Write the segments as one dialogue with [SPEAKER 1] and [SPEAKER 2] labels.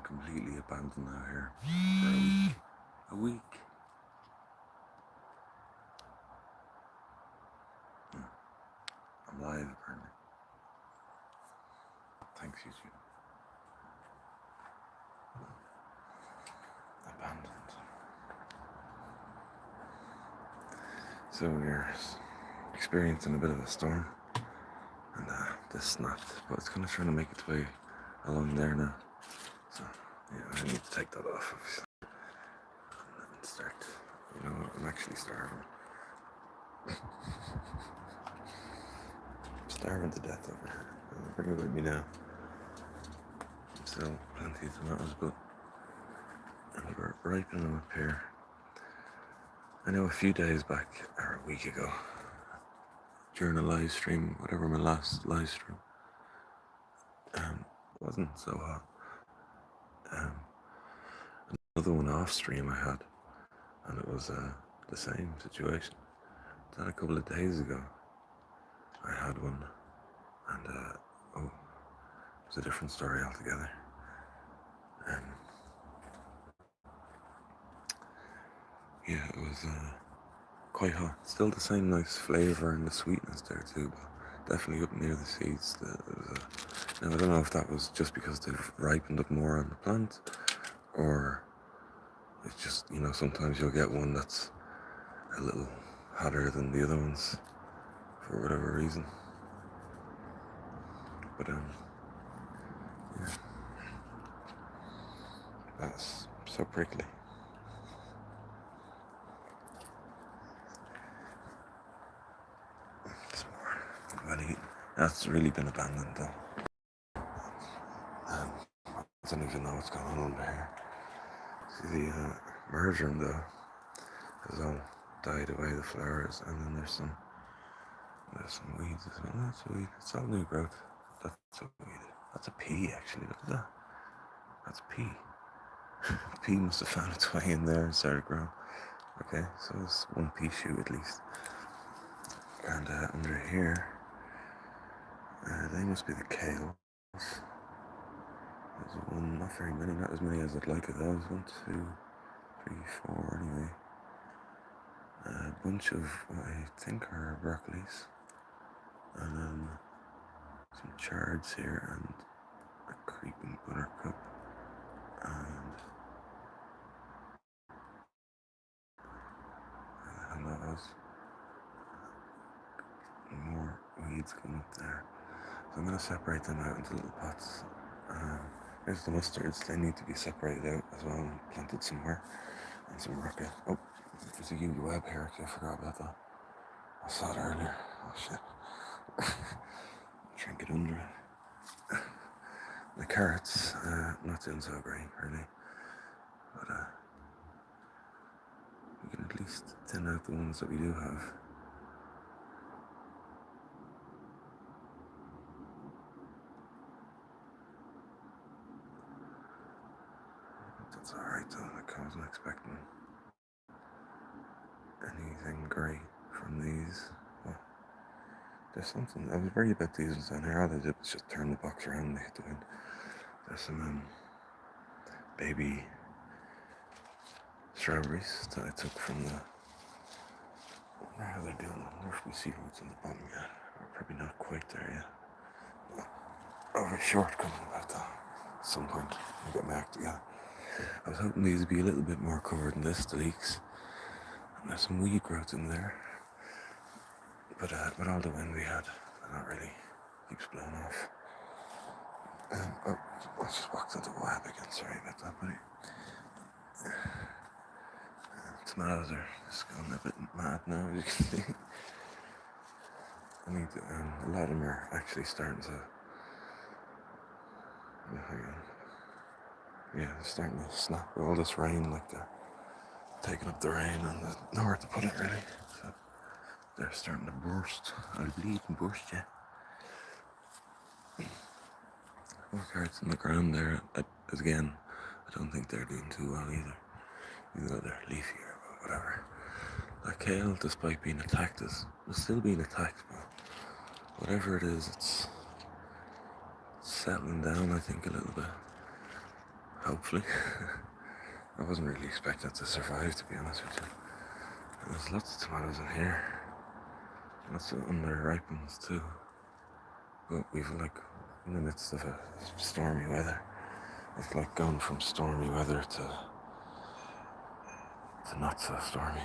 [SPEAKER 1] completely abandoned out here for a week. A week. I'm live apparently. Thanks, YouTube. Abandoned. So we're experiencing a bit of a storm, and this snapped, but it's kind of trying to make its way along there now. So yeah, I need to take that off, obviously, and start. You know, I'm actually starving. I'm starving to death over here. Bring it with me now. Still plenty of tomatoes, but we're ripening them up here. I know a few days back, or a week ago, during a live stream, whatever my last live stream, it wasn't so hot. Another one off stream I had, and it was the same situation. Then a couple of days ago, I had one, and it was a different story altogether. Yeah, it was quite hot. Still the same nice flavour and the sweetness there too, but definitely up near the seeds. Now I don't know if that was just because they've ripened up more on the plant, or it's just, you know, sometimes you'll get one that's a little hotter than the other ones for whatever reason. But yeah, that's so prickly. Some more well eaten. That's really been abandoned though. I don't even know what's going on under here. See the marjoram though has all died away, the flowers, and then there's some weeds as well. That's a weed. It's all new growth. That's a weed. That's a pea actually. Look at that. That's a pea. Pea must have found its way in there and started growing. Okay, so it's one pea shoot at least. And under here, they must be the kales. There's one, not very many, not as many as I'd like of those. 1, 2, 3, 4 anyway. A bunch of what I think are broccolis. And then some chards here and a creeping buttercup. And that was more weeds coming up there. So I'm going to separate them out into little pots. There's the mustards, they need to be separated out as well and planted somewhere. And some rocket. Oh, there's a UV web here, I forgot about that. I saw it earlier. Oh shit. Try and get under it. The carrots, not doing so great really. But we can at least thin out the ones that we do have. That's alright though, I wasn't expecting anything great from these. Well, there's something, I was worried about these ones down here. All they did was just turn the box around and they hit the wind. There's some baby strawberries that I took from the, I wonder how they're doing. I wonder if we see what's in the bottom yet. We're probably not quite there yet. Over shortcoming about that at some point. I'll get my act together. I was hoping these would be a little bit more covered than this, the leeks. And there's some weed growth in there. But with all the wind we had, not really. Keeps blowing off. Oh, I just walked into the web again. Sorry about that, buddy. Tomatoes are just going a bit mad now, as you can see. I need to, a lot of them are actually starting to. Yeah, they're starting to snap with all this rain, like they're taking up the rain and there's nowhere to put it really. So they're starting to burst. I'll bleed and burst, yeah. More carrots in the ground there. Again, I don't think they're doing too well either. Even though they're leafier, but whatever. That kale, despite being attacked, is still being attacked, but whatever it is, it's settling down, I think, a little bit. Hopefully. I wasn't really expecting it to survive, to be honest with you. And there's lots of tomatoes in here. Lots of under-ripe ones too. But we've like in the midst of a stormy weather. It's like gone from stormy weather to not so stormy.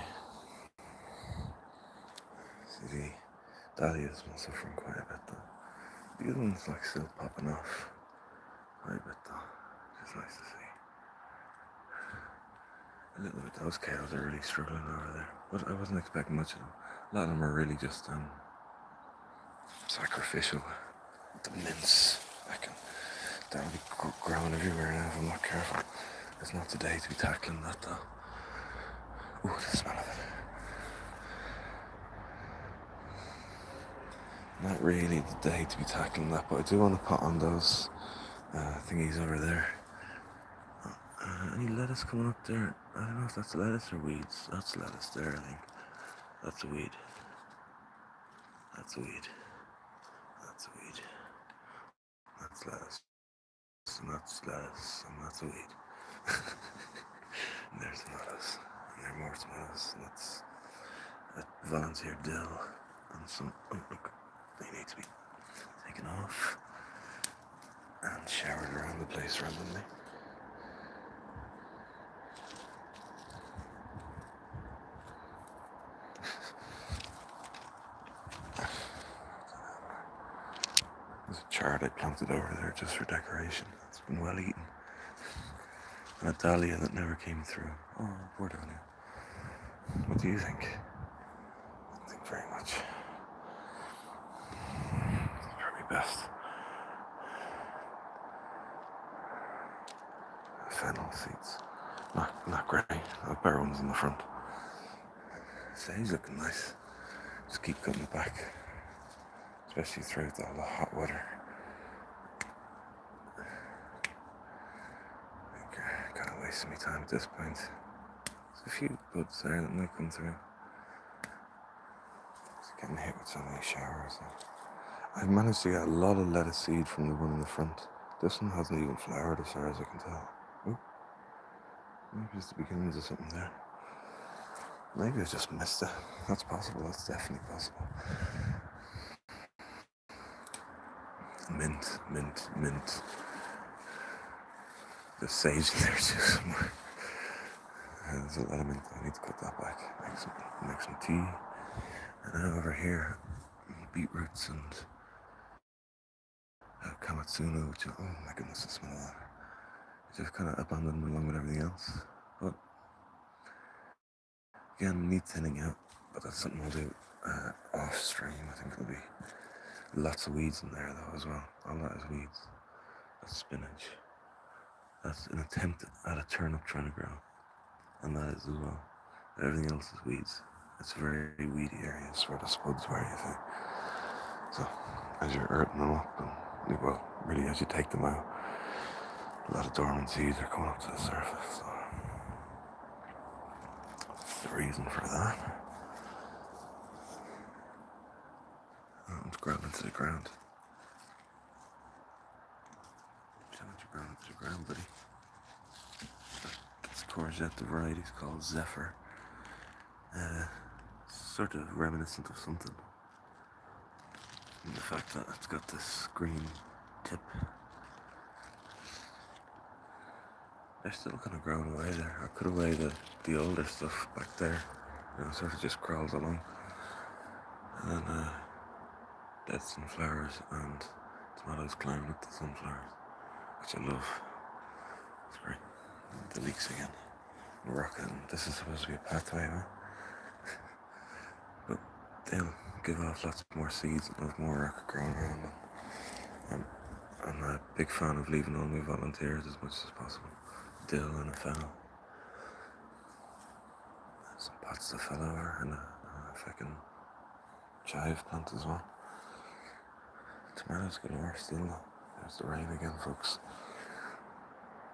[SPEAKER 1] See, the dahlias must suffer from quite a bit though. The other one's like still popping off quite a bit though. It's nice to see. A little bit, those cows are really struggling over there. But I wasn't expecting much of them. A lot of them are really just sacrificial. The mince, that'll be growing everywhere now if I'm not careful. It's not the day to be tackling that though. Ooh, the smell of it. Not really the day to be tackling that, but I do want to put on those thingies over there. Any lettuce coming up there? I don't know if that's lettuce or weeds. That's lettuce there, I think. That's a weed. That's a weed. That's a weed. That's lettuce. And that's lettuce. And that's a weed. And there's tomatoes. And there are more tomatoes. And that's a volunteer dill. And some, oh look, they need to be taken off and showered around the place randomly. There's a chard I planted over there just for decoration. It's been well eaten. And a dahlia that never came through. Oh, poor dahlia. What do you think? I think very much. It's probably best. Fennel seeds. Not grey. The bare ones in the front. Sage looking nice. Just keep cutting it back. Especially throughout all the hot weather. I kind of wasting my time at this point. There's a few buds there that might come through. Just getting hit with so many showers. I've managed to get a lot of lettuce seed from the one in the front. This one hasn't even flowered as far as I can tell. Oh, maybe it's the beginnings of something there. Maybe I just missed it. That's possible, that's definitely possible. Mint, mint, mint. There's sage in there too somewhere. There's a lot of mint. I need to cut that back. Make some tea. And then over here, beetroots and kamatsuno, which, oh my goodness, the smell of that. I just kind of abandoned them along with everything else. But again, need thinning out. But that's something I'll do off stream. I think there'll be lots of weeds in there though as well. All that is weeds. That's spinach. That's an attempt at a turnip trying to grow. And that is as well. Everything else is weeds. It's a very weedy area. It's where the spuds were, you think. So, as you're earthing them up, and well, really as you take them out, a lot of dormant seeds are coming up to the surface. So, that's the reason for that. I'm grabbing to the ground. How much you're grabbing to the ground, buddy? This courgette, the variety is called Zephyr. Sort of reminiscent of something. And the fact that it's got this green tip. They're still kind of growing away there. I cut away the older stuff back there. Sort of just crawls along. And then dead sunflowers and tomatoes climbing up the sunflowers, which I love. It's great. The leeks again. Rock, and this is supposed to be a pathway, right? But they'll give off lots more seeds and have more rock growing around them. I'm a big fan of leaving all my volunteers as much as possible. Dill and a fennel. Some pots that fell over and a fucking chive plant as well. Tomatoes galore still though. There's the rain again, folks.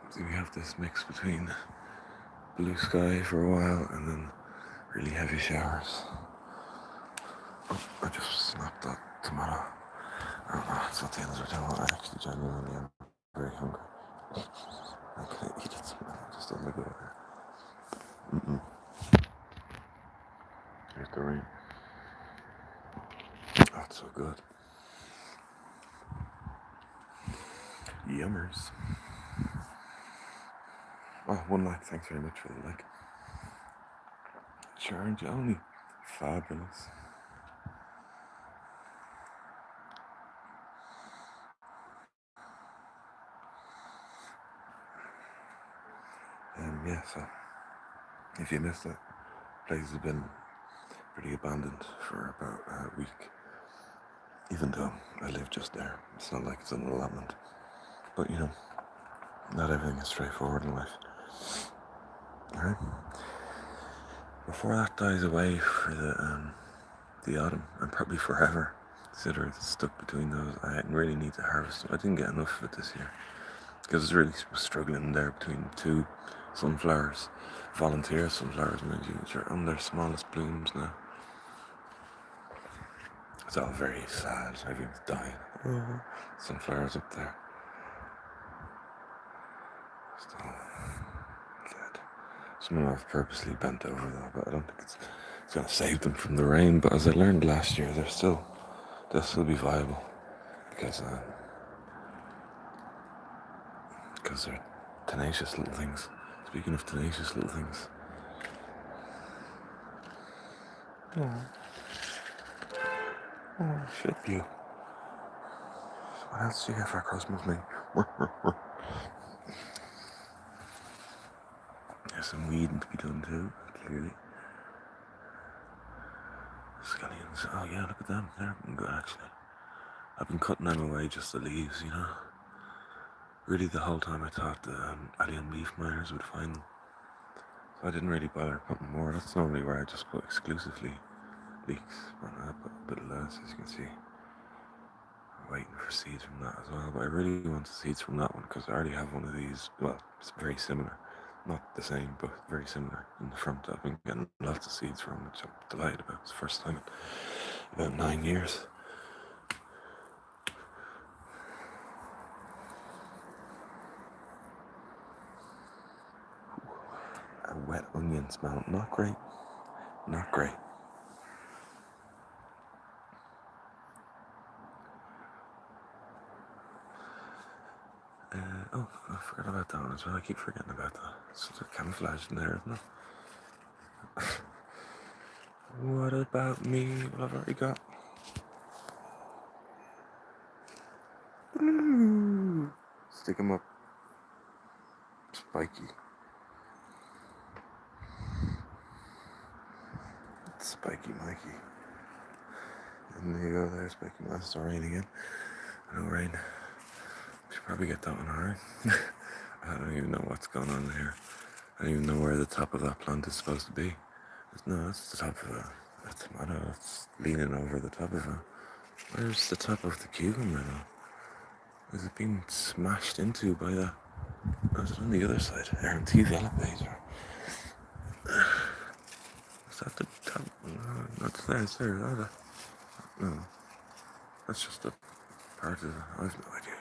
[SPEAKER 1] So we have this mix between blue sky for a while and then really heavy showers. Oh, I just snapped that tomato. I don't know, it's not the end of the time. I actually genuinely am very hungry. I can't still let go there. Here's the rain. Oh, it's so good. Yummers. Oh, one like. Thanks very much for the like. Sharon Johnny. Fabulous. Yeah, so if you missed it, place has been pretty abandoned for about a week. Even though I live just there, it's not like it's an allotment. But you know, not everything is straightforward in life. Alright? Before that dies away for the autumn, and probably forever, consider it's stuck between those, I really need to harvest them. I didn't get enough of it this year, because I was really struggling there between two sunflowers, volunteer sunflowers, mind you, which are on their smallest blooms now. It's all very sad, everything's dying. Sunflowers up there. Still dead. Some of them I've purposely bent over though, but I don't think it's going to save them from the rain. But as I learned last year, they'll still be viable because they're tenacious little things. Speaking of tenacious little things. Oh, shit, you. What else do you get for Christmas, mate? There's some weeding to be done too, clearly. Scallions. Oh yeah, look at them. They're good actually. I've been cutting them away, just the leaves, you know. Really, the whole time I thought the alien leaf miners would find them. So I didn't really bother putting more. That's normally where I just put exclusively leeks. But I put a bit of less, as you can see. I'm waiting for seeds from that as well. But I really want the seeds from that one because I already have one of these. Well, it's very similar. Not the same, but very similar in the front. I've been getting lots of seeds from, which I'm delighted about. It's the first time in about 9 years. A wet onion smell. Not great. Not great. Oh, I forgot about that one as well. I keep forgetting about that. It's sort of camouflaged in there, isn't it? What about me? What I've already got. Stick 'em up. Spiky. Spiky Mikey. And there you go there, Spiky Mikey. It's rain again. No rain. Should probably get that one alright. I don't even know what's going on here. I don't even know where the top of that plant is supposed to be. No, that's the top of a tomato. It's leaning over the top of it. Where's the top of the cucumber though? Is it being smashed into by that? Oh, is it on the other side? Guaranteed elevator. Is that the top? No, not there. It's there. No, that's just a part of it. I have no idea.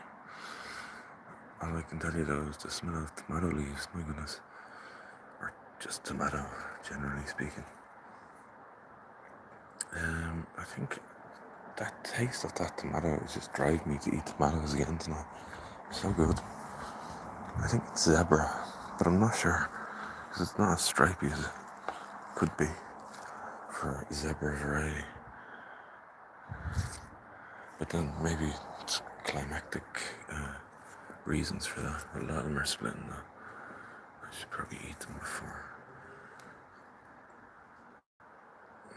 [SPEAKER 1] All I can tell you though is the smell of tomato leaves. My goodness, or just tomato, generally speaking. I think that taste of that tomato is just driving me to eat tomatoes again tonight. So good. I think it's zebra, but I'm not sure because it's not as stripy as it could be for zebra variety. But then maybe it's climactic reasons for that. A lot of them are splitting though. I should probably eat them before.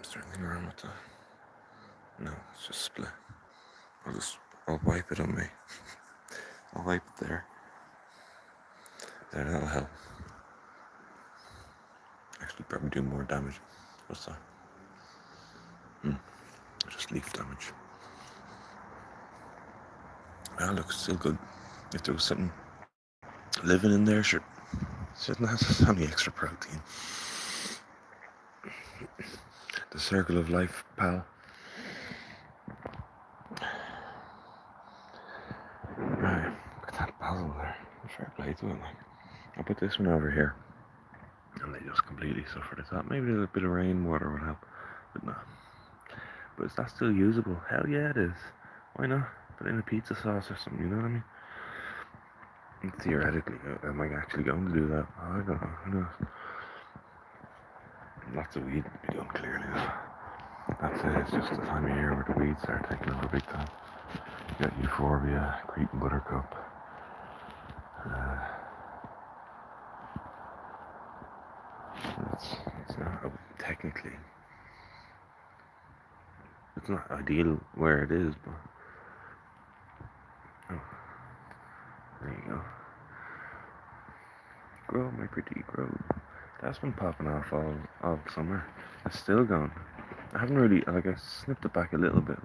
[SPEAKER 1] Is there anything wrong with that? No, it's just split. I'll wipe it on me. I'll wipe it there. There, that'll help. Actually, probably do more damage. What's that? Just leaf damage. Ah, looks still good. If there was something living in there, sure. Shouldn't have any extra protein. The circle of life, pal. Right, look at that basil there. Fair play to it, like. I put this one over here, and they just completely suffered. I thought maybe a little bit of rainwater would help, but no. But is that still usable? Hell yeah, it is. Why not? Put it in a pizza sauce or something, you know what I mean? And theoretically, am I actually going to do that? I don't know. Who knows? Lots of weed to be done, clearly. That's it. It's just the time of year where the weeds start taking over big time. You got euphorbia, creeping buttercup. Uh, it's not technically. It's not ideal where it is, but oh, there you go. Grow, my pretty, grow. That's been popping off all summer. It's still going. I haven't really, like, I snipped it back a little bit,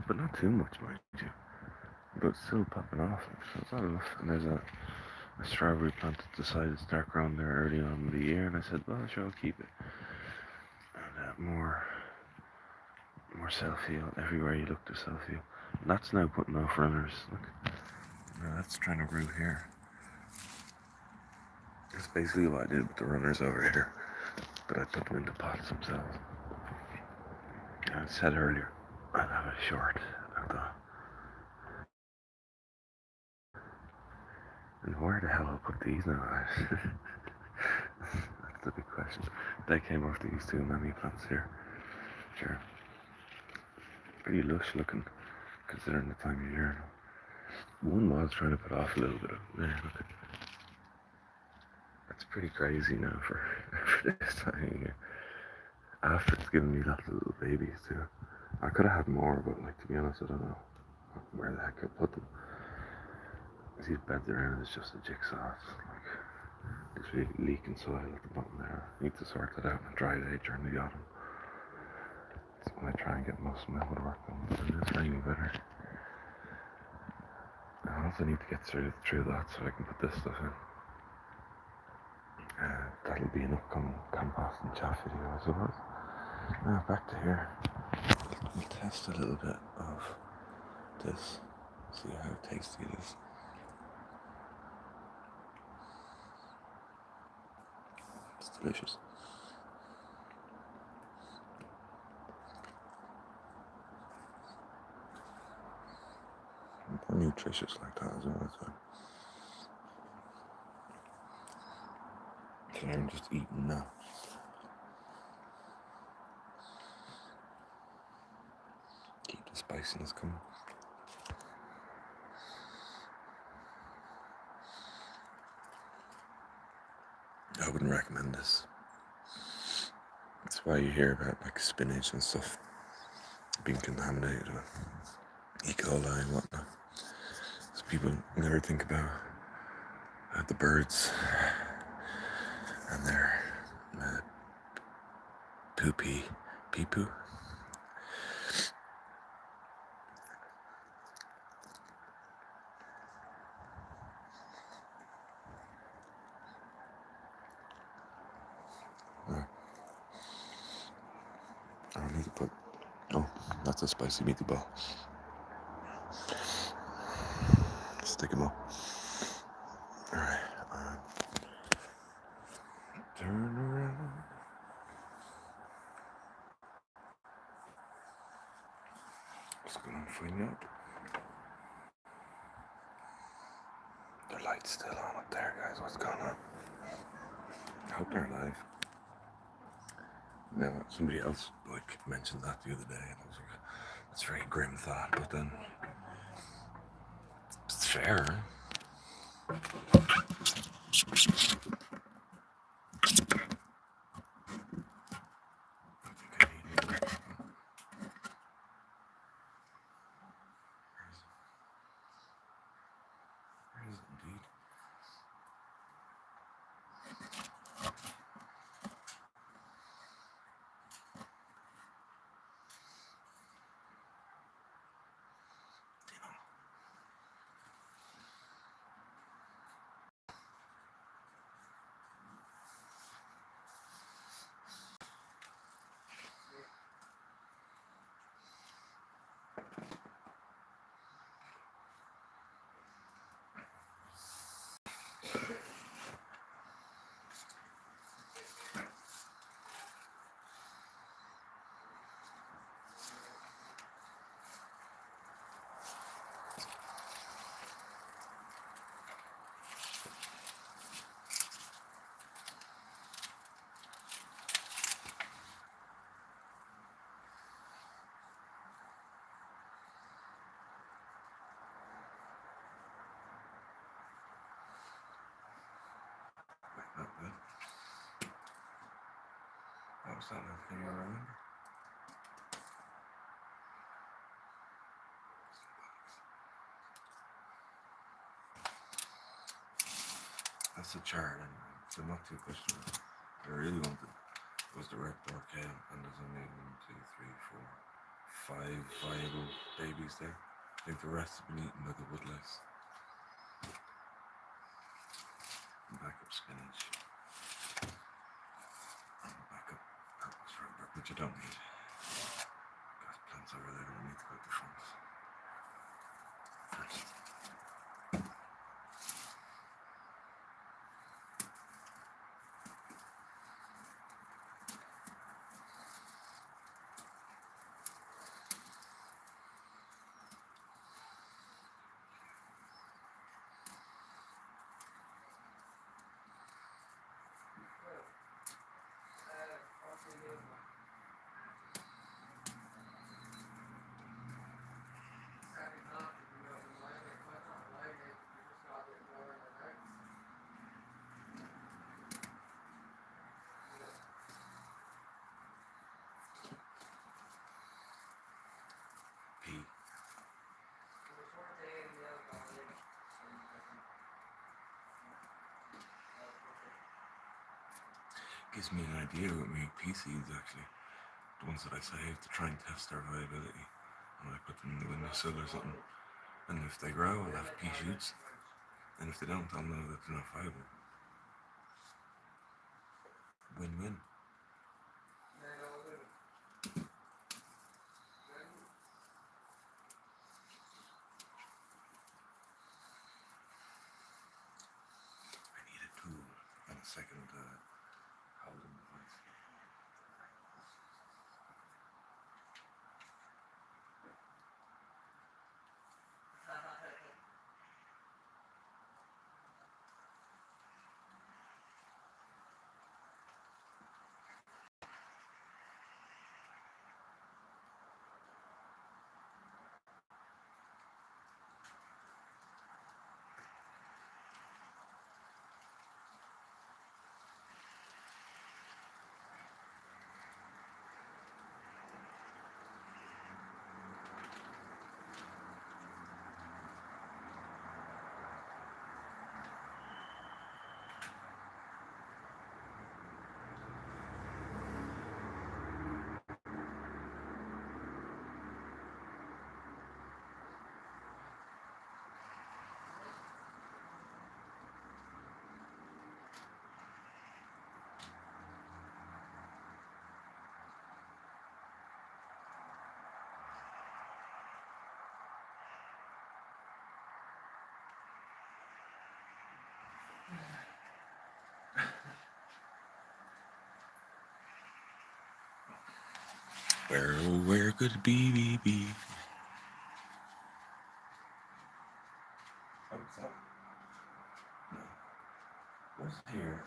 [SPEAKER 1] but not too much, mind you. But it's still popping off, so it's not enough. And there's a strawberry plant that decided to start growing there early on in the year, and I said, well, sure, I'll keep it. And more self-heal. Everywhere you look, there's self-heal. And that's now putting off runners. Look, now that's trying to root here. That's basically what I did with the runners over here, but I put them into pots themselves. I said earlier, I'd have a short of the. And where the hell I'll put these now? That's the big question. They came off these two mammy plants here. Sure. Pretty lush looking, considering the time of year. One was trying to put off a little bit of. Yeah, look. That's pretty crazy now for this time of year. After it's given me lots of little babies too. I could have had more, but like, to be honest, I don't know where the heck I put them. These beds around is just a jigsaw. It's literally leaking soil at the bottom there. I need to sort that out in a dry day during the autumn. That's when I try and get most of my woodwork done. But it is raining better. I also need to get through that so I can put this stuff in. That'll be an upcoming compost and chaff video, I suppose. Now back to here. We'll test a little bit of this. See how tasty it is. It's delicious. More nutritious like that as well. So I'm just eating now. Keep the spiciness coming. I wouldn't recommend this. That's why you hear about like spinach and stuff being contaminated with E. coli and whatnot. So people never think about the birds and their pee-poo. I don't need to put. Oh, that's a spicy meatball. Stick him up. Alright. Turn around. What's going on? Find out. The light's still on up there, guys. What's going on? I hope they're alive. Now, somebody else mentioned that the other day, and I was like, that's a very grim thought, but then it's fair. was that now? Can you remember? That's a chart, and so I'm not too questionable. What I really wanted was the red pork hen, and there's only 5 viable babies there. I think the rest have been eaten by the woodlice. Backup spinach. And backup purple strawberry, which I don't need. Got plants over there that I need to go to the front. First. Pea. Gives me an idea with my pea seeds actually. The ones that I save to try and test their viability. And I put them in the windowsill or something. And if they grow, I'll have pea shoots. And if they don't, I'll know that they're not viable. Win-win. I need a tool and a second holding device. Where could it be? Oh, what's that? No. Where's here?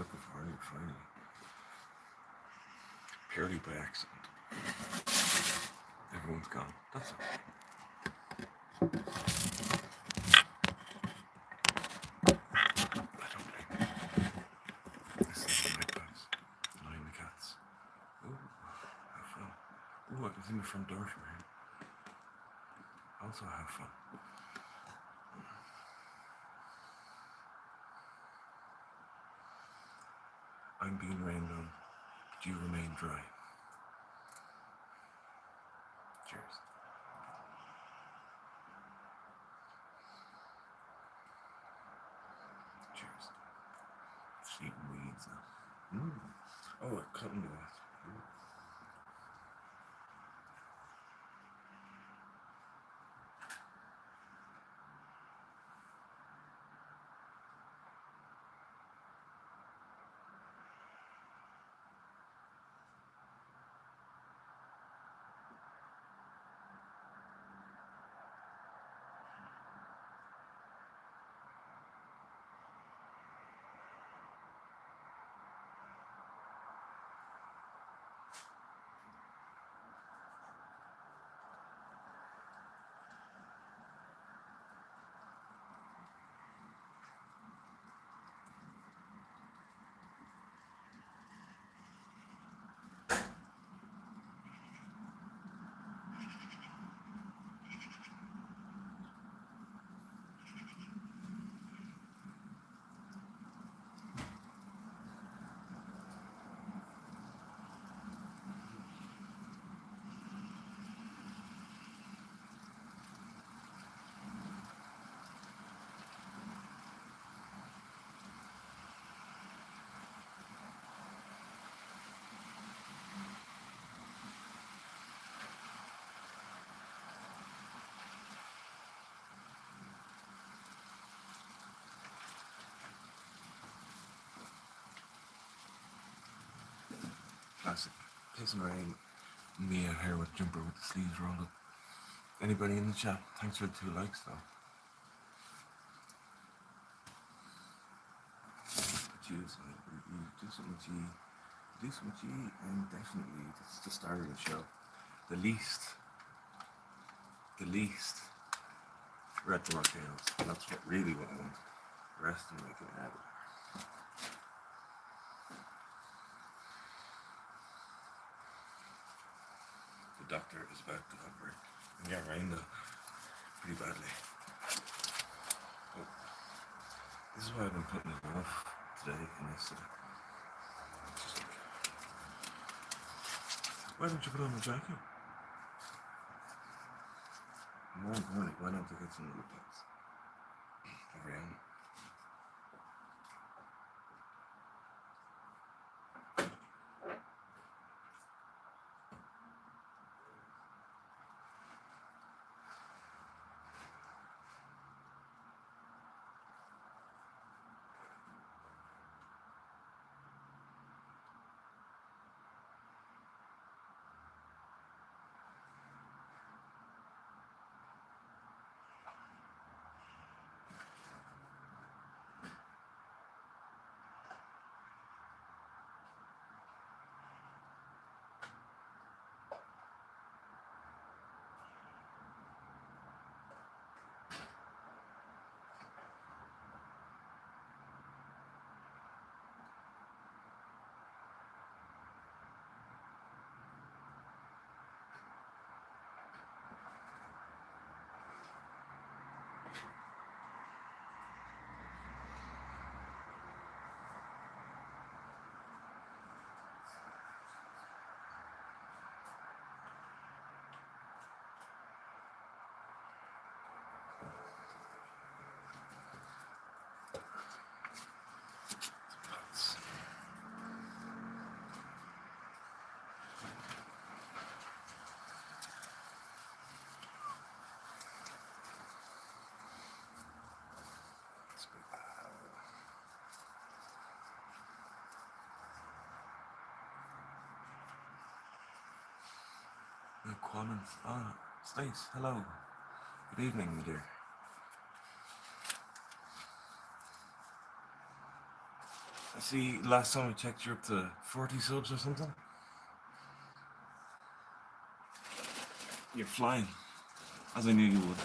[SPEAKER 1] looking for you finally. Purely by accident. Everyone's gone. That's all. I don't blame you. This is the magpies. Annoying the cats. Oh, have fun. Oh, I can see my front door from here. Also have fun. I'm being rained on, but you remain dry. Cheers. Cheers. It's eating weeds now. Oh, I cut into that. Classic. Pissing rain. Me out here with jumper with the sleeves rolled up. Anybody in the chat? Thanks for the 2 likes though. But you do something to you. Do something to you, and definitely it's the start of the show. The least red volcanoes. That's really what I want. The rest of them I can add. The doctor is about to operate and get rained on pretty badly. Oh. This is why I've been putting it off today and yesterday. Why don't you put on the jacket? More importantly, why not to get some little pets? Around. Qualins. Ah, Stace, hello. Good evening, my dear. See, last time I checked, you're up to 40 subs or something. You're flying, as I knew you would.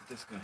[SPEAKER 1] This guy.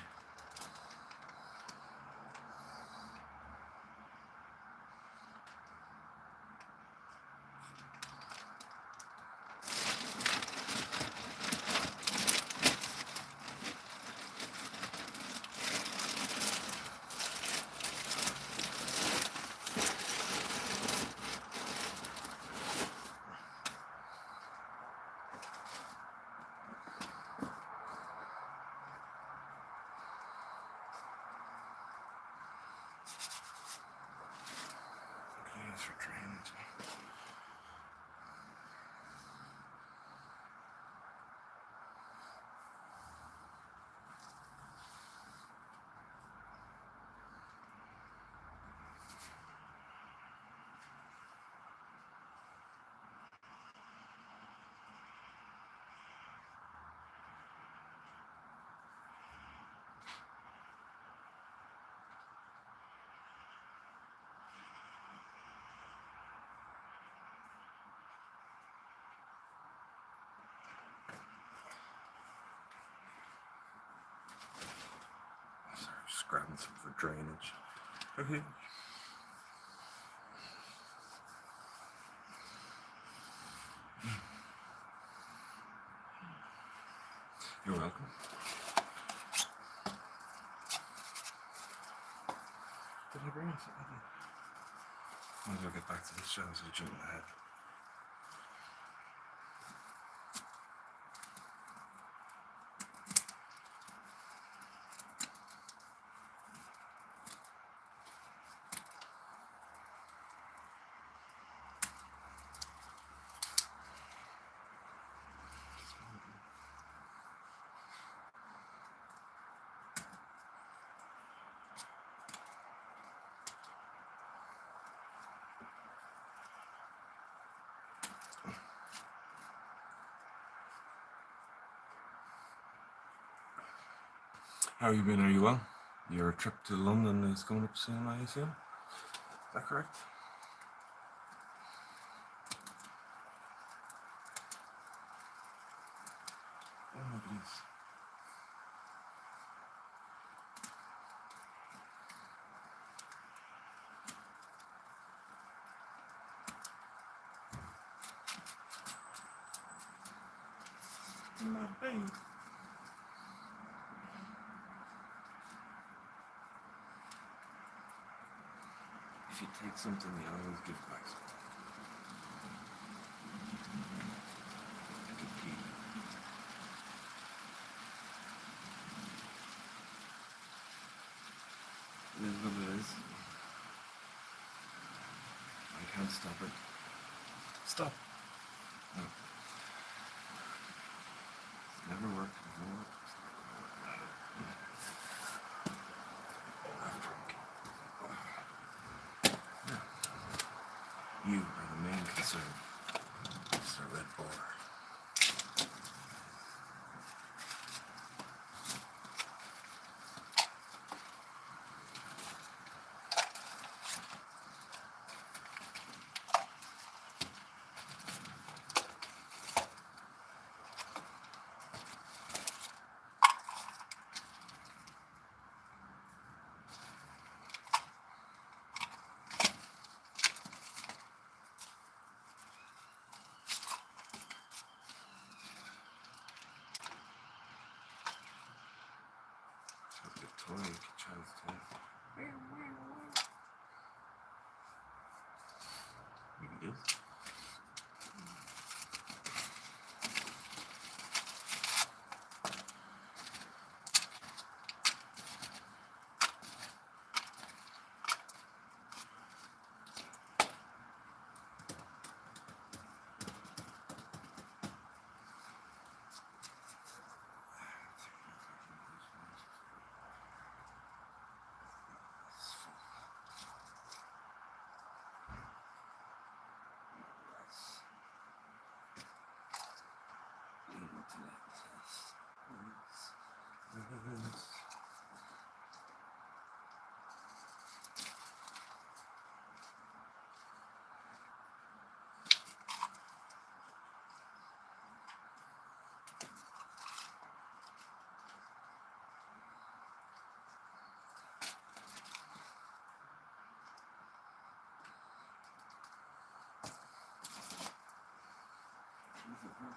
[SPEAKER 1] Okay, for drainage. Sorry, just grabbing some for drainage. Okay. You're welcome. Did I bring it? Might as well get back to the show so I jump ahead. How have you been? Are you well? Your trip to London is coming up soon, I assume? Is that correct? Oh my goodness. My babe. If you take something, you always give back something. Like a pea. It is what it is. I can't stop it. Stop! No. It's never worked before. It's not gonna work now. I'm drunk. You are the main concern, Mr. Red Boar. Sounds like a toy, a child's toy. Maybe it is.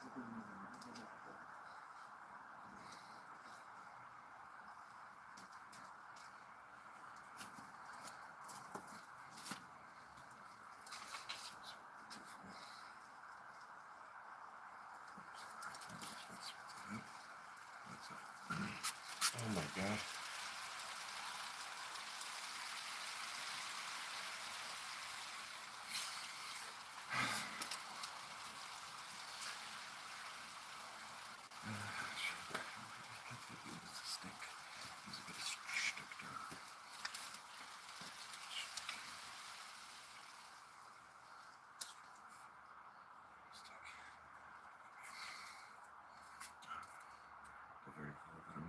[SPEAKER 1] Oh my god. Very cool of me.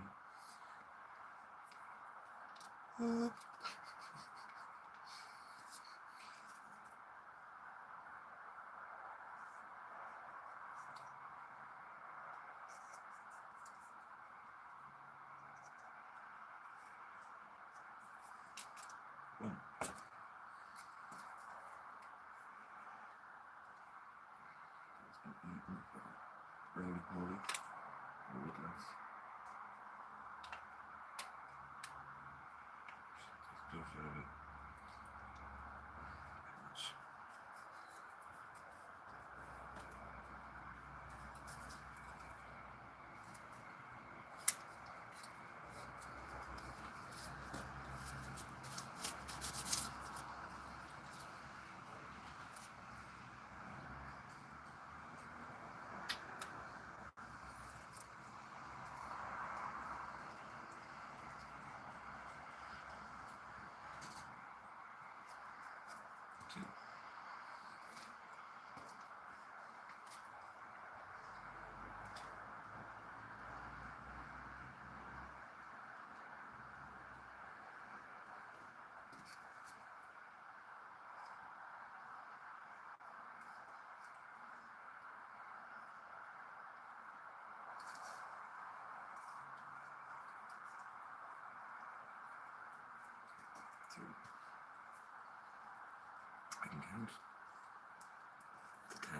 [SPEAKER 1] Early morning, woodlands. Just do a bit. I can count the 10.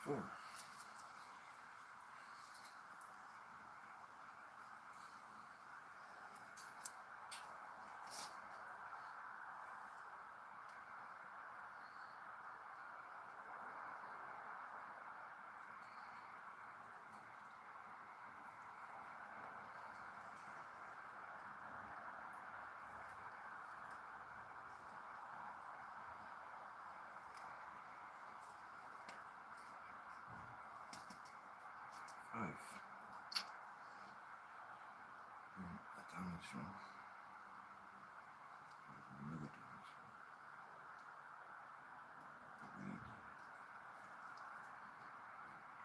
[SPEAKER 1] 4. 5. A damage roll. Another damage roll.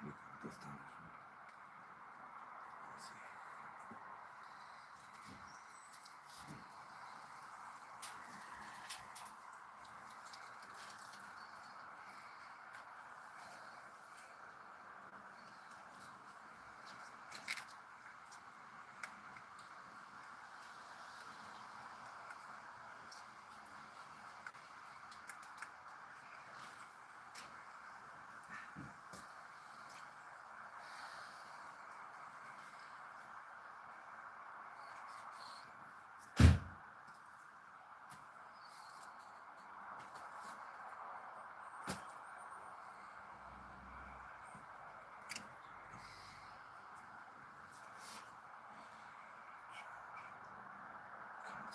[SPEAKER 1] Look at this damage roll. Let's see. 1,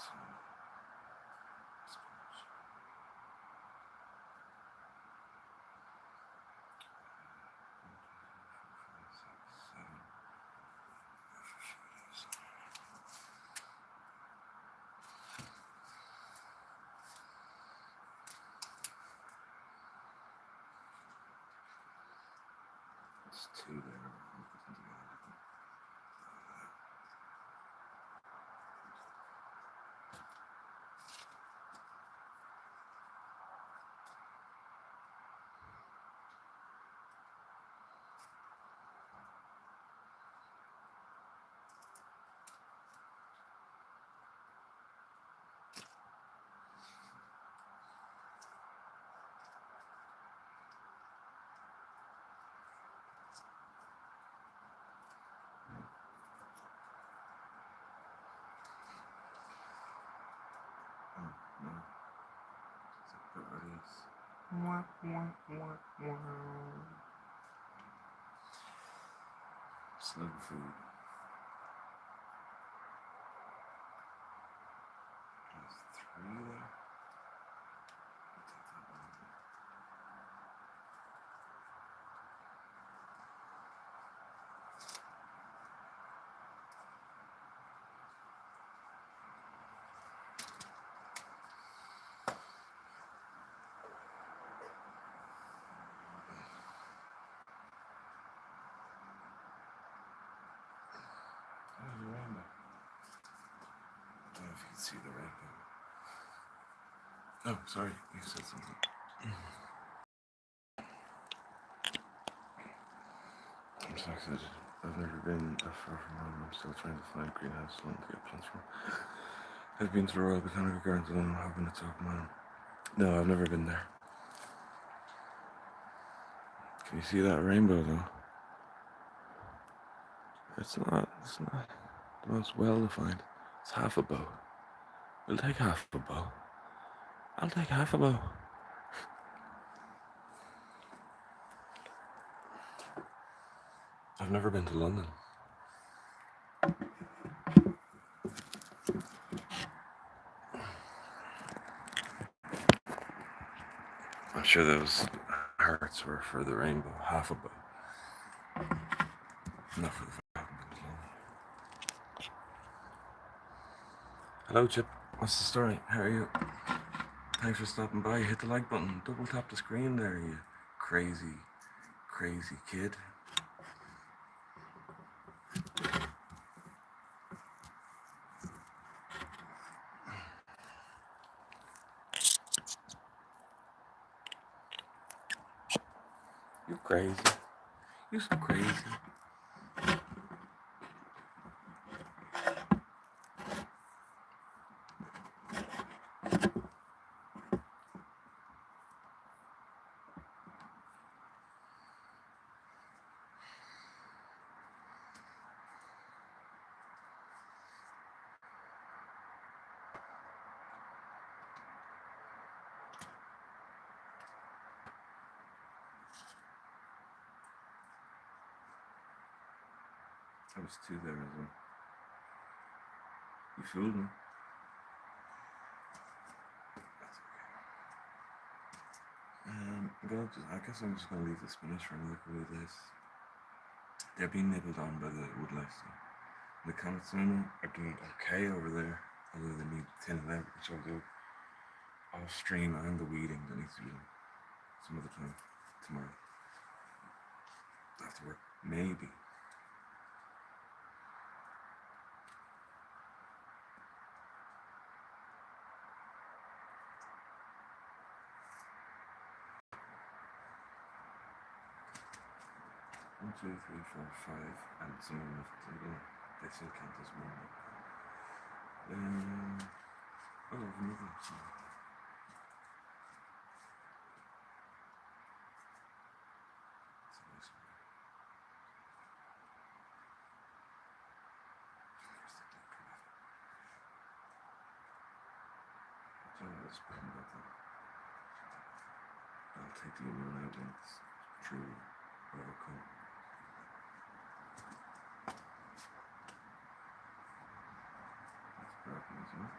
[SPEAKER 1] 2, 3, 4, 5, 6, 7. There's two there. I'll put them together. Oh, no. It's a birdies. Mwah, mwah, mwah, mwah. Slug food. There's three there. I'll take that one. There's a rainbow. I don't know if you can see the rainbow. Oh, sorry, you said something. I'm so excited. I've never been that far from home. I'm still trying to find greenhouse land to get plants from. I've been to the Royal Botanical Gardens and I'm hoping it's open mine. No, I've never been there. Can you see that rainbow though? It's not the most well defined. It's half a bow. I'll take half a bow. I'll take half a bow. I've never been to London. I'm sure those hearts were for the rainbow, half a bow. Not for the fact I haven't been to London. Hello, Chip. What's the story? How are you? Thanks for stopping by. Hit the like button. Double tap the screen there, you crazy, crazy kid. You crazy. You so crazy. That was two there as well. You fooled me. That's okay. I guess I'm just gonna leave the spinach for another couple of days. They're being nibbled on by the woodlice. The comets are doing okay over there, although they need thinning out, which I'll do off stream, and the weeding that needs to be done some other time tomorrow after work, maybe. One, two, three, four, five, and some of them they still count as one. Another song. It's a nice one. I'll take the other one out when it's truly overcome. That's broken as well.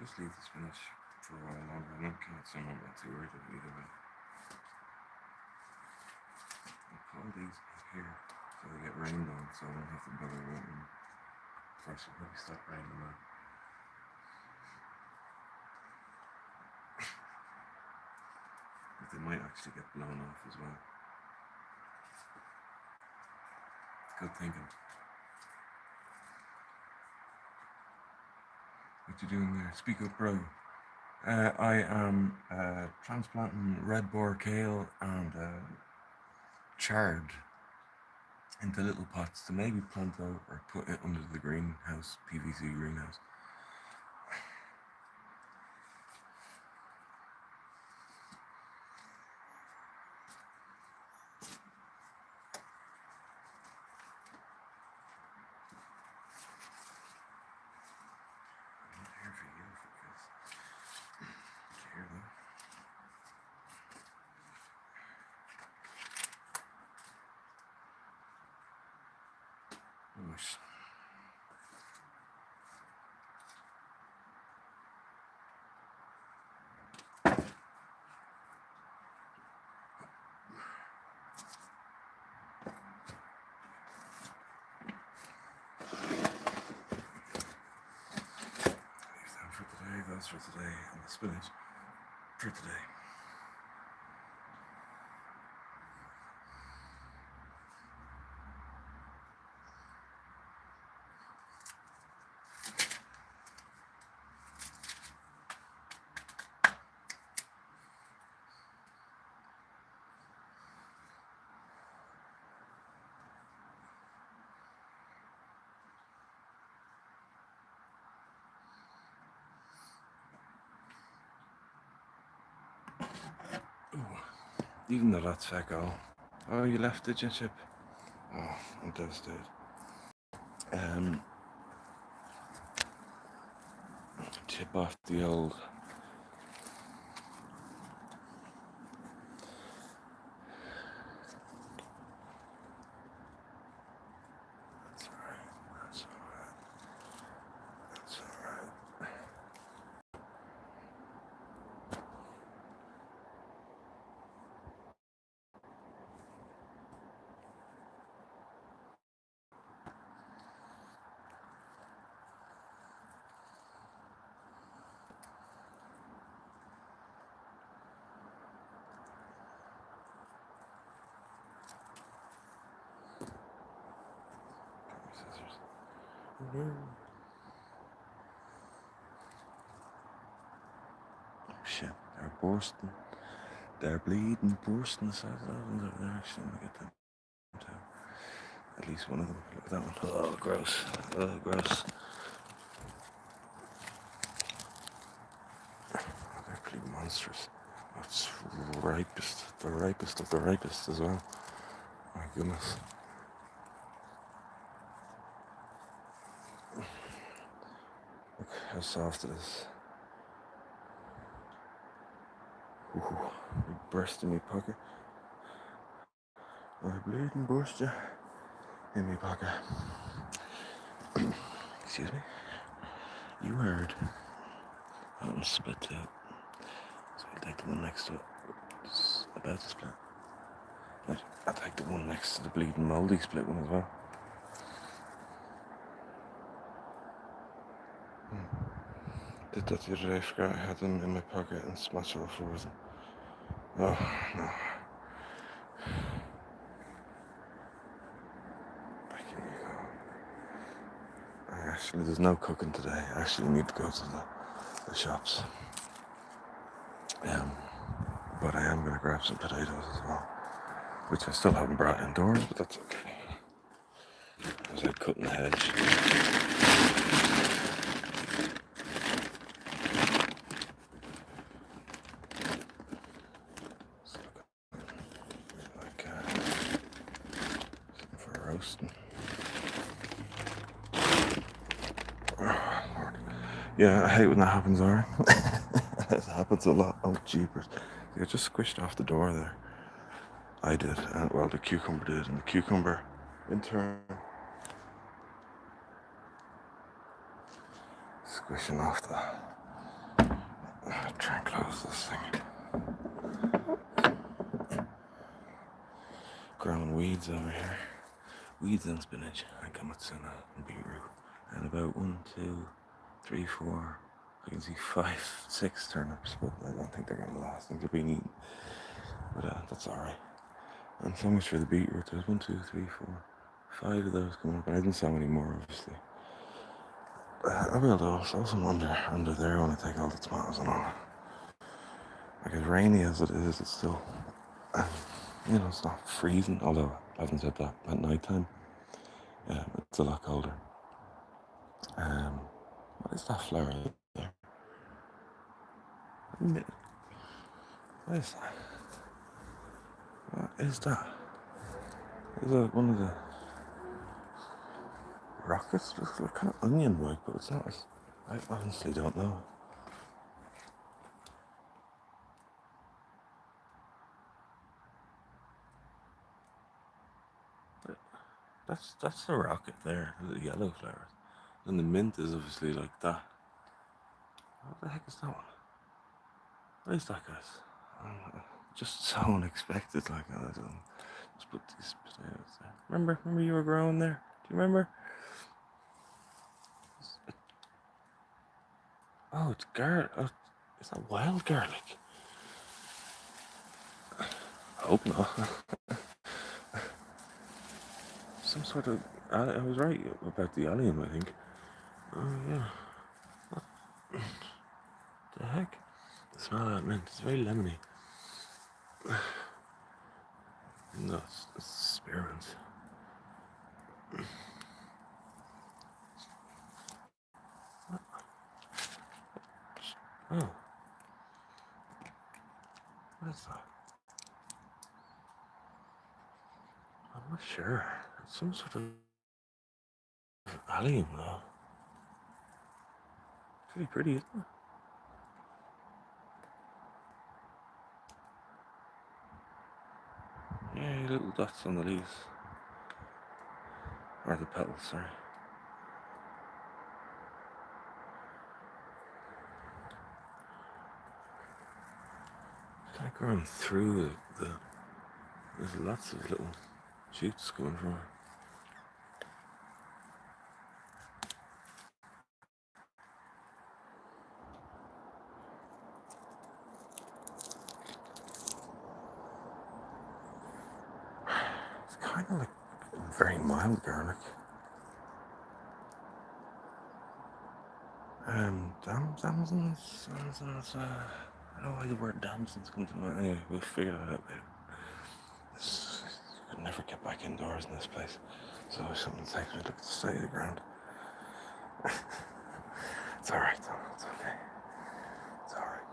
[SPEAKER 1] just leave the spinach for a while longer. I'm not too worried about it either way. I'll put all these here so they get rained on, so I don't have to bother about them. First, we'll probably stop raining now. But they might actually get blown off as well. Good thinking. What you doing there? Speak up, bro. I am transplanting red boar kale and chard into little pots to maybe plant out or put it under the greenhouse, PVC greenhouse. Gosh. Those for today, and the spinach for today. Ooh, even though that's fecal. Oh, you left it, Chip? Oh, I'm devastated. Chip off the old. That's alright. That's alright. That's alright. Scissors. No. Shit, they're bursting. They're bleeding, bursting the sides of them. They're actually going to get them too. At least one of them. Look at that one. Oh, gross. Oh, gross. Oh, they're pretty monstrous. That's ripest. The ripest of the ripest as well. My goodness. Look how soft it is. Ooh, you burst in my pocket. I bleeding burst you in my pocket. Excuse me. You heard. I'm split out. So I'll take the one next to it. It's about to split. I'll take the one next to the bleeding mouldy split one as well. Did that the other day, I forgot I had them in my pocket and smashed all four of them. Oh, no. Back in you go. Actually, there's no cooking today. I actually need to go to the shops. But I am going to grab some potatoes as well, which I still haven't brought indoors, but that's okay. I was out cutting the hedge. Like something for roasting. Oh, Lord. Yeah, I hate when that happens, alright? It happens a lot. Oh, jeepers. It just squished off the door there. I did, and well, the cucumber did, and the cucumber in turn squishing off Try and close this thing. Growing weeds over here. Weeds and spinach and kamatsuno and beetroot. And about 1, 2, 3, 4. I can see 5, 6 turnips, but I don't think they're going to last. I think they're being eaten. But that's alright. And so much for the beetroot. There's 1, 2, 3, 4, 5 of those coming up. And I didn't sell any more, obviously. I will though. I'll sell some under there when I take all the tomatoes and all. Like as rainy as it is, it's still, it's not freezing. Although I haven't said that at night time. It's a lot colder. What is that flower there? What is that? What is that? Is it one of the rockets? Just look kind of onion white, but it's not. I honestly don't know. That's the rocket there, the yellow flowers. And the mint is obviously like that. What the heck is that one? What is that, guys? Just so unexpected, like I don't. Let's put these potatoes there. Remember you were growing there? Do you remember? Oh, it's garlic. Oh, is that wild garlic? I hope not. Some sort of. I was right about the allium, I think. Oh yeah. What the heck? Smell that mint. It's very lemony. No, it's spearmint. Oh, what is that? I'm not sure. It's some sort of allium, though. It's really pretty, isn't it? Yeah, little dots on the leaves. Or the petals, sorry. It's kind of growing through there's lots of little shoots coming from it. It's kind of like very mild garlic. Damsons. I don't know why the word damsons comes to mind. Anyway, we'll figure that out later. I could never get back indoors in this place. So if something takes me, look at the state of the ground. It's alright though, it's okay. It's alright.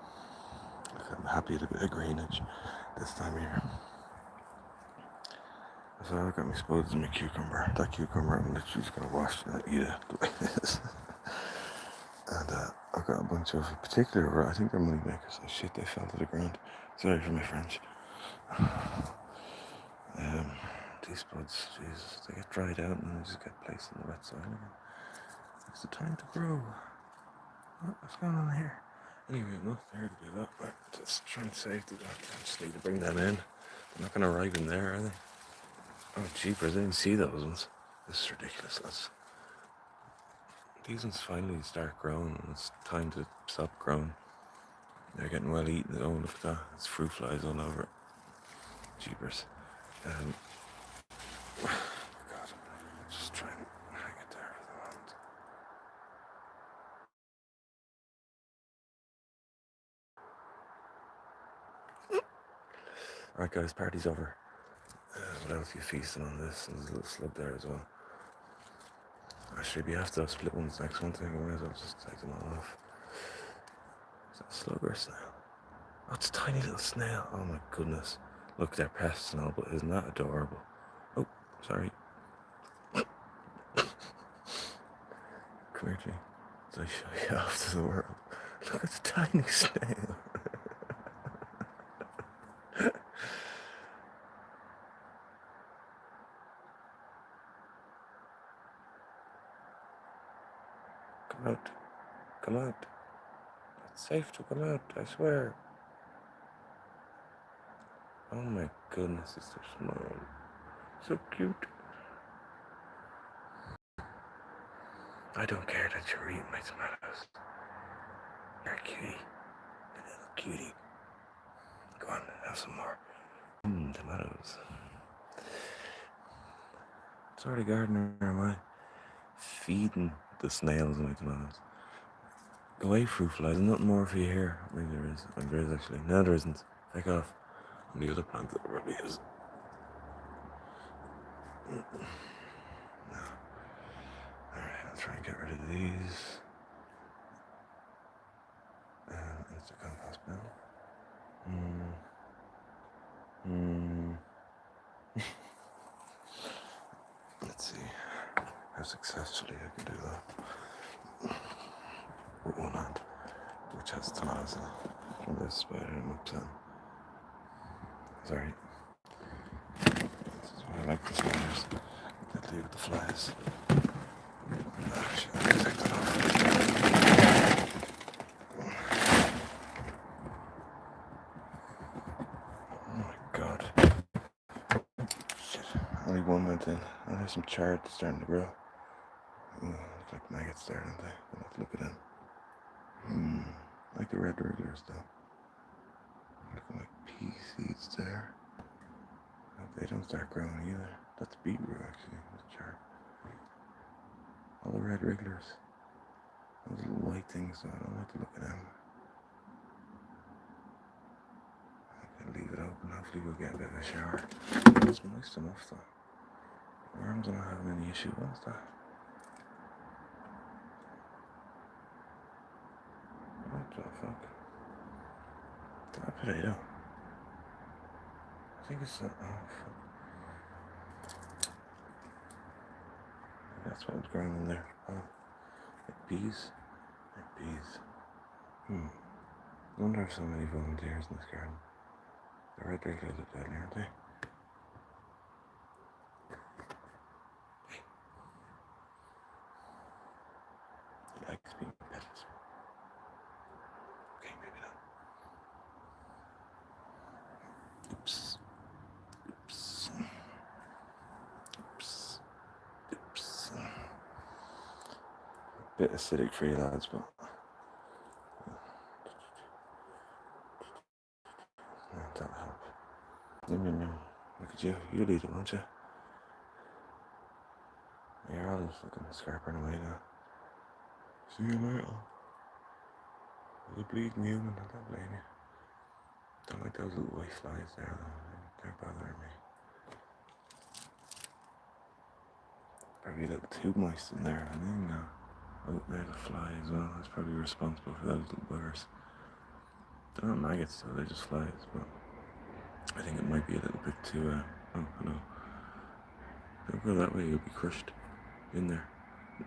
[SPEAKER 1] I'm happy at a bit of greenage this time of year. So I got me spuds and my cucumber. That cucumber I'm literally just gonna wash and eat it the way it is. And I've got a bunch of particular, I think they're money makers. Oh shit, they fell to the ground. Sorry for my French. These buds, Jesus, they get dried out and they just get placed in the wet soil again. It's the time to grow. What's going on here? Anyway, I'm not there to do that, but just trying to save the I just need to bring them in. They're not going to arrive in there, are they? Oh, jeepers, I didn't see those ones. This is ridiculous. These ones finally start growing, and it's time to stop growing. They're getting well eaten. Oh, look at that. It's fruit flies all over it. Jeepers. God, just try and hang it there for the moment. Alright guys, party's over. Philadelphia feasting on this, and there's a little slug there as well. Actually, we have to split ones next one thing, otherwise I'll just take them all off. Is that a slug or a snail? Oh, it's a tiny little snail. Oh my goodness. Look, they're pests and all, but isn't that adorable? Oh, sorry. Come here, G. As I show you off to the world. Look at the tiny snail. Come out. Come out. It's safe to come out, I swear. Oh my goodness, it's so small. So cute. I don't care that you're eating my tomatoes. You're a cutie. A little cutie. Go on, have some more. Tomatoes. What sort of gardener am I? Feeding the snails my tomatoes. Go away, fruit flies. Nothing more for you here. Maybe there is. Maybe there is actually. No, there isn't. Take off. On the other plant that there probably is. No. Alright, I'll try and get rid of these. It's the compost bin. Let's see how successfully I can do that with one hand, which has tomatoes in it from this spider I'm up to. Sorry. This is why I like the spiders. They leave the flies. Actually, I'll take that off. Oh my god. Shit. Only one went in. I have some chard starting to grow. Looks like maggots there, don't they? I'll have to look at them. Like the red regulars though. Looking like pea seeds there. They don't start growing either. That's beetroot actually, that's chard. All the red regulars. Those little white things, so I don't like to look at them. I can leave it open, hopefully we'll get a bit of a shower. It's moist enough though. Worms are not having any issue. What's that? What the fuck? Is that a potato? I think it's a... Oh, fuck. That's what was growing in there. Oh. Like bees? Like bees. I wonder if so many volunteers in this garden. The red regulars are deadly, aren't they? He likes being pets. Okay, maybe not. Oops. Oops. Oops. Oops. A bit acidic for you lads, but... that'll help. Look at you. You'll eat it, won't you? You're all just fucking scarpering away now. See you later. The bleeding human, I don't blame you. Don't like those little white flies there though. They're bothering me. Probably a little too moist in there, I think now. Oh, there's a fly as well. That's probably responsible for those little buggers. They're not maggots though, they're just flies, but I think it might be a little bit too, oh, hello. Don't go that way, you'll be crushed in there. I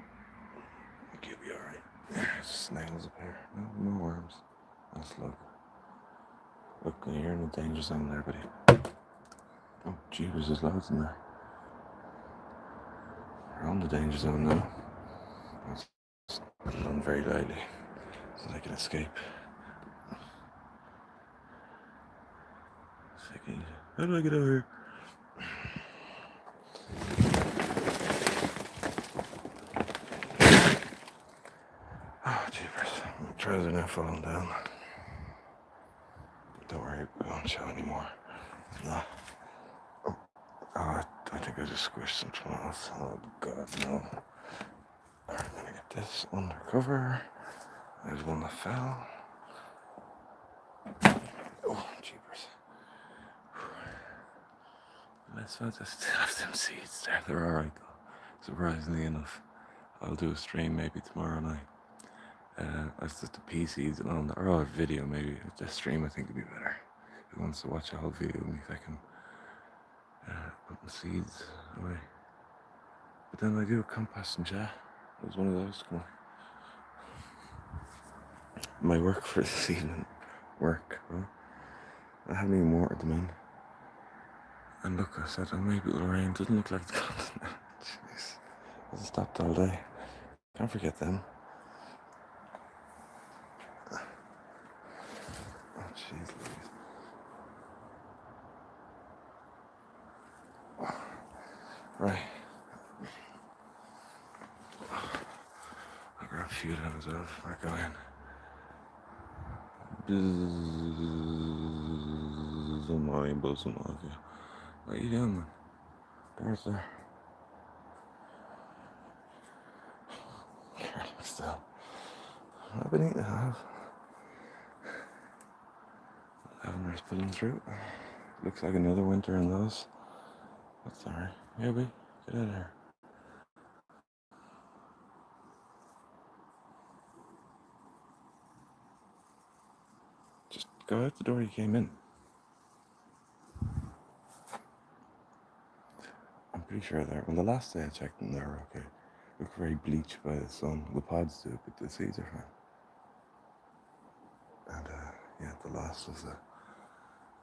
[SPEAKER 1] think you'll be alright. There's snails up here. No worms. That's luck. Look, you're in the danger zone there, buddy. Oh, jeepers, there's loads in there. We're on the danger zone now. Let's put it on very lightly so that I can escape. How do I get over here? Oh, jeepers. My trousers are now falling down. Don't worry, we won't show anymore. No. Oh, I think I just squished some tomatoes. Oh, God, no. Alright, I'm gonna get this under cover. There's one that fell. Oh, jeepers. Let's just have them seeds there. They're alright though. Surprisingly enough. I'll do a stream maybe tomorrow night. That's just the pea seeds alone. Or a video maybe. The stream I think would be better. Who wants to watch a whole video with me if I can put the seeds away. But then I do a compost and chat. It was one of those. Come on. My work for this evening. Work. Well, I haven't even watered them in. And look, I said, maybe it'll rain. Doesn't look like it's going to. Jeez. Hasn't stopped all day. Can't forget them. Right. I'll grab a few of them as well before I go in. What are you doing, man? There's there. Still. I've been eating half. Lavender's pulling through. Looks like another winter in those. That's alright. Here we get in here. Just go out the door you came in. I'm pretty sure they're. Well, the last day I checked them, they were okay. Look very bleached by the sun. The pods do, but the seeds are fine. And yeah, the last was the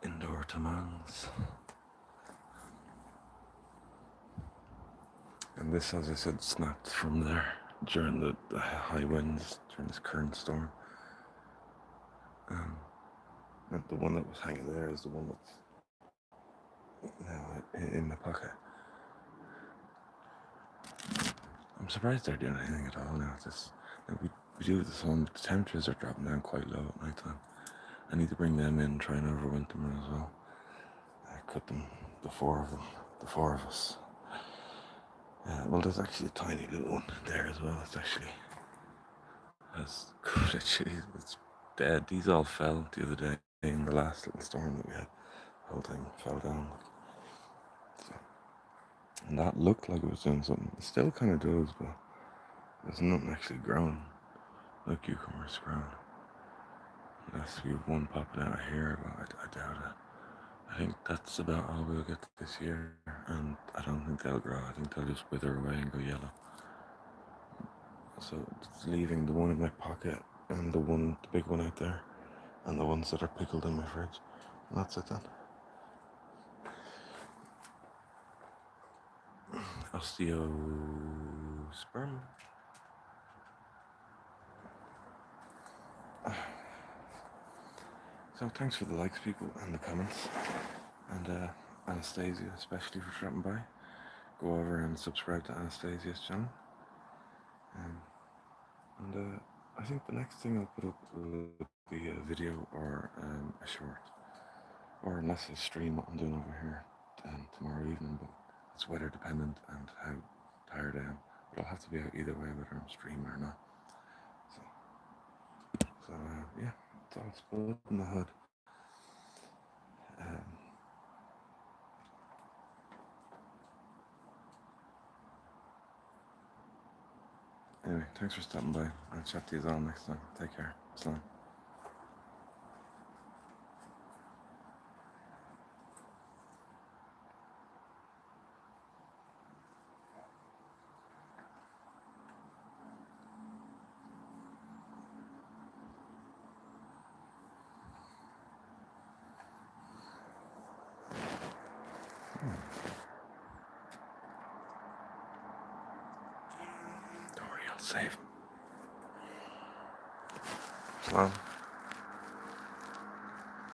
[SPEAKER 1] indoor tomatoes. And this, as I said, snapped from there during the high winds during this current storm. And the one that was hanging there is the one that's now in my pocket. I'm surprised they're doing anything at all now. We do with the sun, but the temperatures are dropping down quite low at night time. I need to bring them in, try and overwinter them as well. I cut them, the four of us. Well, there's actually a tiny little one there as well. It's actually as good. It's dead. These all fell the other day in the last little storm that we had. The whole thing fell down. So, and that looked like it was doing something. It still kind of does, but there's nothing actually growing. No cucumbers growing. Unless we have one popping out of here, but I doubt it. I think that's about all we'll get this year, and I don't think they'll grow. I think they'll just wither away and go yellow. So it's leaving the one in my pocket and the big one out there, and the ones that are pickled in my fridge. And that's it then. Osteosperm. So thanks for the likes, people, and the comments, and Anastasia especially for dropping by. Go over and subscribe to Anastasia's channel. And I think the next thing I'll put up will be a video or a short, or unless I stream what I'm doing over here tomorrow evening, but it's weather dependent and how tired I am. But I'll have to be out either way, whether I'm streaming or not. So yeah, it's all split in the hood. Anyway, thanks for stopping by. I'll chat to you all next time. Take care. Salam. Don't worry, I'll save. Salam.